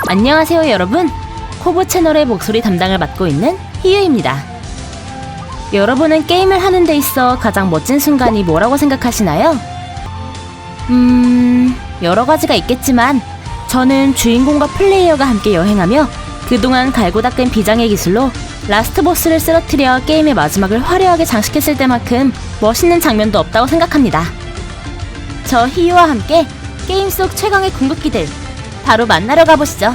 안녕하세요 여러분, 코보 채널의 목소리 담당을 맡고 있는 희유입니다. 여러분은 게임을 하는 데 있어 가장 멋진 순간이 뭐라고 생각하시나요? 여러 가지가 있겠지만 저는 주인공과 플레이어가 함께 여행하며 그동안 갈고 닦은 비장의 기술로 라스트 보스를 쓰러뜨려 게임의 마지막을 화려하게 장식했을 때만큼 멋있는 장면도 없다고 생각합니다. 저 희유와 함께 게임 속 최강의 궁극기들 바로 만나러 가보시죠.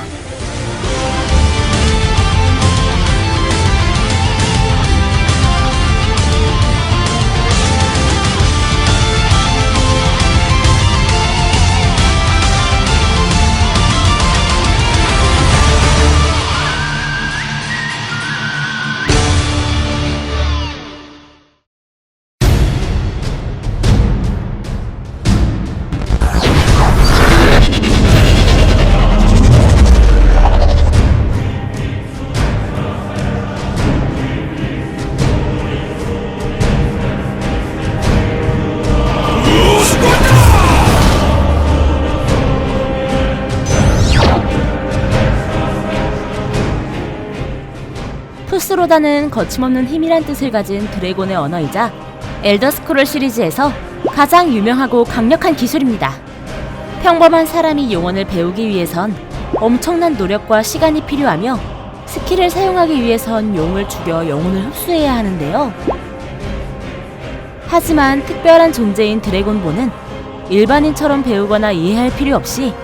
푸스로다는 거침없는 힘이란 뜻을 가진 드래곤의 언어이자 엘더스크롤 시리즈에서 가장 유명하고 강력한 기술입니다. 평범한 사람이 용언을 배우기 위해선 엄청난 노력과 시간이 필요하며 스킬을 사용하기 위해선 용을 죽여 영혼을 흡수해야 하는데요. 하지만 특별한 존재인 드래곤본은 일반인처럼 배우거나 이해할 필요 없이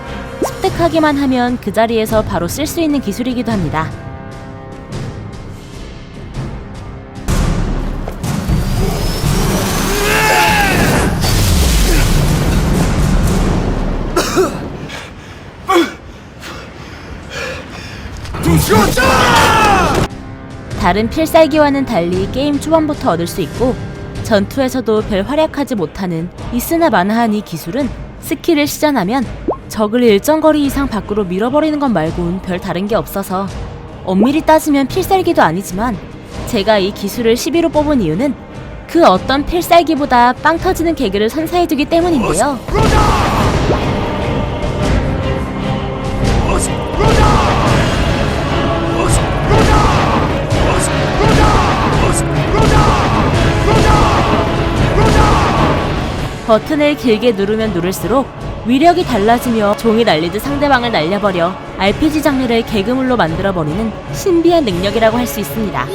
습득하기만 하면 그 자리에서 바로 쓸 수 있는 기술이기도 합니다. 다른 필살기와는 달리 게임 초반부터 얻을 수 있고 전투에서도 별 활약하지 못하는 있으나 마나한 이 기술은 스킬을 시전하면 적을 일정 거리 이상 밖으로 밀어버리는 것 말고는 별 다른 게 없어서 엄밀히 따지면 필살기도 아니지만 제가 이 기술을 12로 뽑은 이유는 그 어떤 필살기보다 빵 터지는 개그를 선사해두기 때문인데요. 버튼을 길게 누르면 누를수록 위력이 달라지며 종이 날리듯 상대방을 날려버려 RPG 장르를 개그물로 만들어버리는 신비한 능력이라고 할 수 있습니다.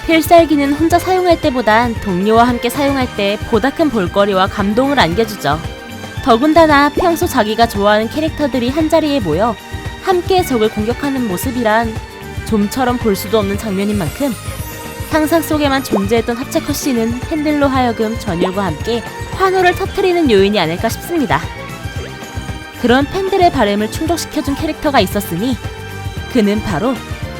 필살기는 혼자 사용할 때보단 동료와 함께 사용할 때 보다 큰 볼거리와 감동을 안겨주죠. 더군다나 평소 자기가 좋아하는 캐릭터들이 한자리에 모여 함께 적을 공격하는 모습이란 좀처럼 볼 수도 없는 장면인 만큼 상상 속에만 존재했던 합체 컷신은 팬들로 하여금 전율과 함께 환호를 터뜨리는 요인이 아닐까 싶습니다. 그런 팬들의 바램을 충족시켜준 캐릭터가 있었으니 그는 바로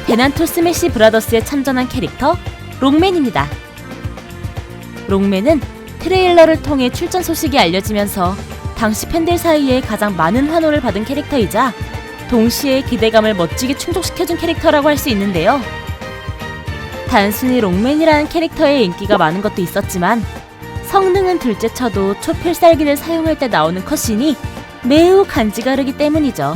대난투 스매시 브라더스에 참전한 캐릭터 롱맨입니다. 롱맨은 트레일러를 통해 출전 소식이 알려지면서 당시 팬들 사이에 가장 많은 환호를 받은 캐릭터이자 동시에 기대감을 멋지게 충족시켜준 캐릭터라고 할 수 있는데요. 단순히 롱맨이라는 캐릭터의 인기가 많은 것도 있었지만 성능은 둘째쳐도 초필살기를 사용할 때 나오는 컷신이 매우 간지가르기 때문이죠.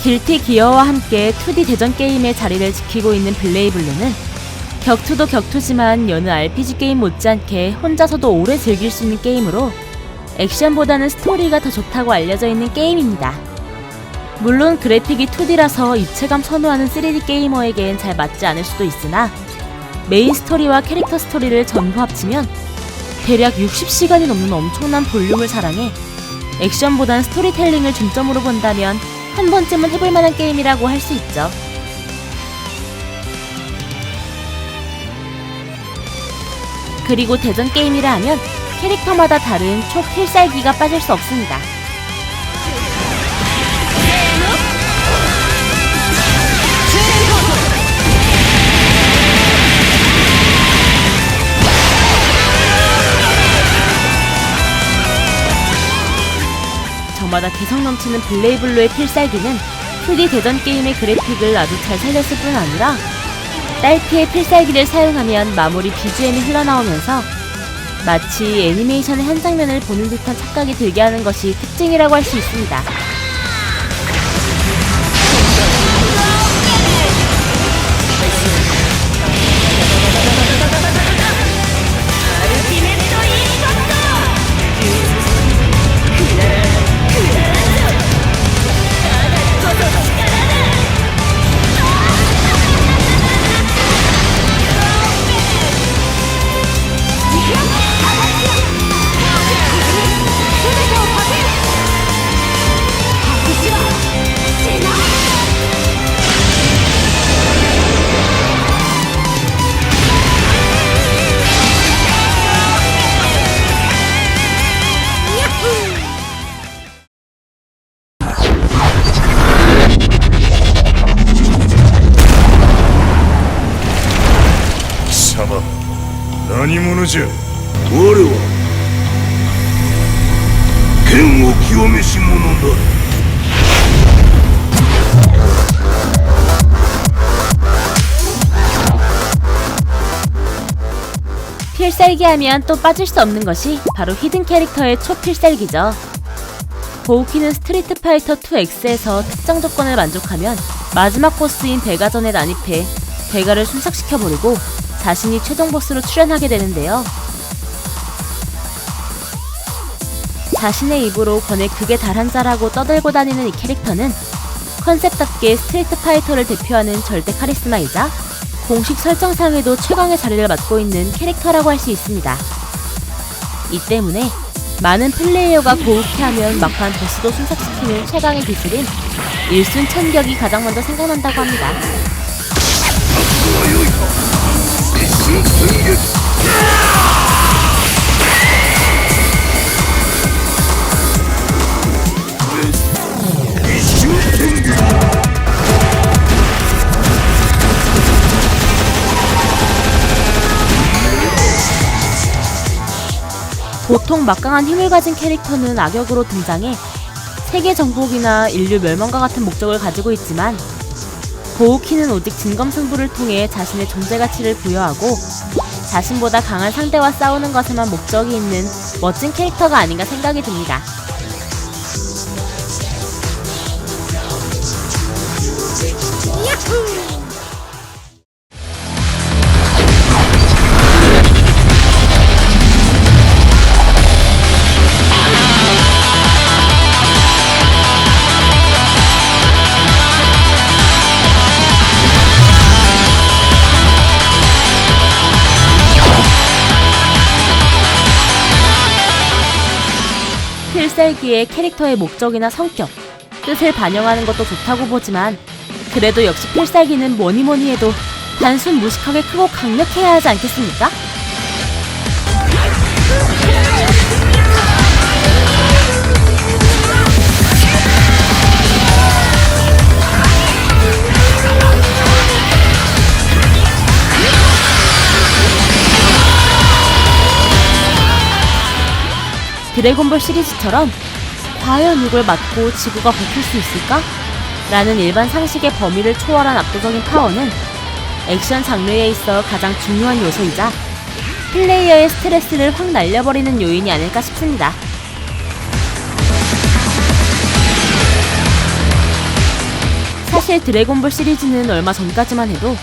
길티 기어와 함께 2D 대전 게임의 자리를 지키고 있는 블레이블루는 격투도 격투지만 여느 RPG 게임 못지않게 혼자서도 오래 즐길 수 있는 게임으로 액션보다는 스토리가 더 좋다고 알려져 있는 게임입니다. 물론 그래픽이 2D라서 입체감 선호하는 3D 게이머에겐 잘 맞지 않을 수도 있으나 메인 스토리와 캐릭터 스토리를 전부 합치면 대략 60시간이 넘는 엄청난 볼륨을 자랑해 액션보단 스토리텔링을 중점으로 본다면 한 번쯤은 해볼 만한 게임이라고 할 수 있죠. 그리고 대전 게임이라 하면 캐릭터마다 다른 초 필살기가 빠질 수 없습니다. 저마다 개성 넘치는 블레이블로의 필살기는 2D 대전 게임의 그래픽을 아주 잘 살렸을 뿐 아니라 딸피의 필살기를 사용하면 마무리 BGM이 흘러나오면서 마치 애니메이션의 한 장면을 보는 듯한 착각이 들게 하는 것이 특징이라고 할 수 있습니다.様、何者じゃ。我は剣を清めし者だ。 필살기 하면 또 빠질 수 없는 것이 바로 히든 캐릭터의 초필살기죠. 보우키는 스트리트 파이터 2X에서 특정 조건을 만족하면 마지막 보스인 베가전에 난입해 베가를 순삭시켜버리고 자신이 최종 보스로 출연하게 되는데요. 자신의 입으로 권의 극에 달한 자라고 떠들고 다니는 이 캐릭터는 컨셉답게 스트리트 파이터를 대표하는 절대 카리스마이자 공식 설정상에도 최강의 자리를 맡고 있는 캐릭터라고 할 수 있습니다. 이 때문에 많은 플레이어가 고우키하면 막판 보스도 순삭시키는 최강의 기술인 일순 천격이 가장 먼저 생각난다고 합니다. 보통 막강한 힘을 가진 캐릭터는 악역으로 등장해 세계 정복이나 인류 멸망과 같은 목적을 가지고 있지만 보우키는 오직 진검승부를 통해 자신의 존재 가치를 부여하고 자신보다 강한 상대와 싸우는 것에만 목적이 있는 멋진 캐릭터가 아닌가 생각이 듭니다. 필살기의 캐릭터의 목적이나 성격, 뜻을 반영하는 것도 좋다고 보지만 그래도 역시 필살기는 뭐니뭐니 해도 단순 무식하게 크고 강력해야 하지 않겠습니까? 드래곤볼 시리즈처럼 과연 이걸 맞고 지구가 버틸 수 있을까? 라는 일반 상식의 범위를 초월한 압도적인 파워는 액션 장르에 있어 가장 중요한 요소이자 플레이어의 스트레스를 확 날려버리는 요인이 아닐까 싶습니다. 사실 드래곤볼 시리즈는 얼마 전까지만 해도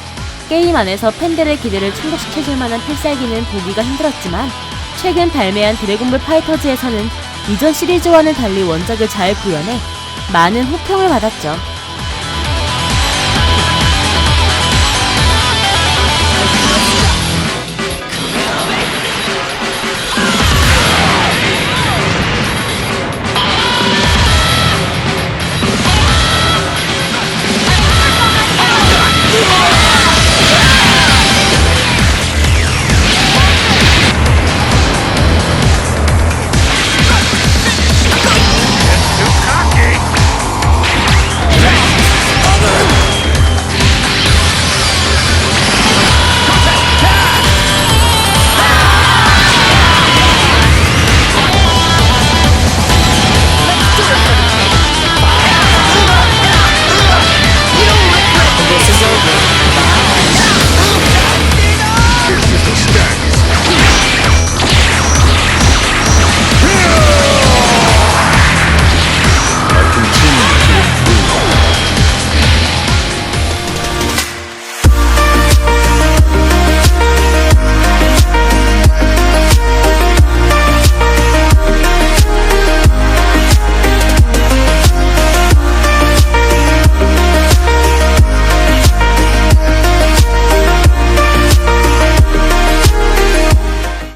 게임 안에서 팬들의 기대를 충족시켜줄 만한 필살기는 보기가 힘들었지만 최근 발매한 드래곤볼 파이터즈에서는 이전 시리즈와는 달리 원작을 잘 구현해 많은 호평을 받았죠.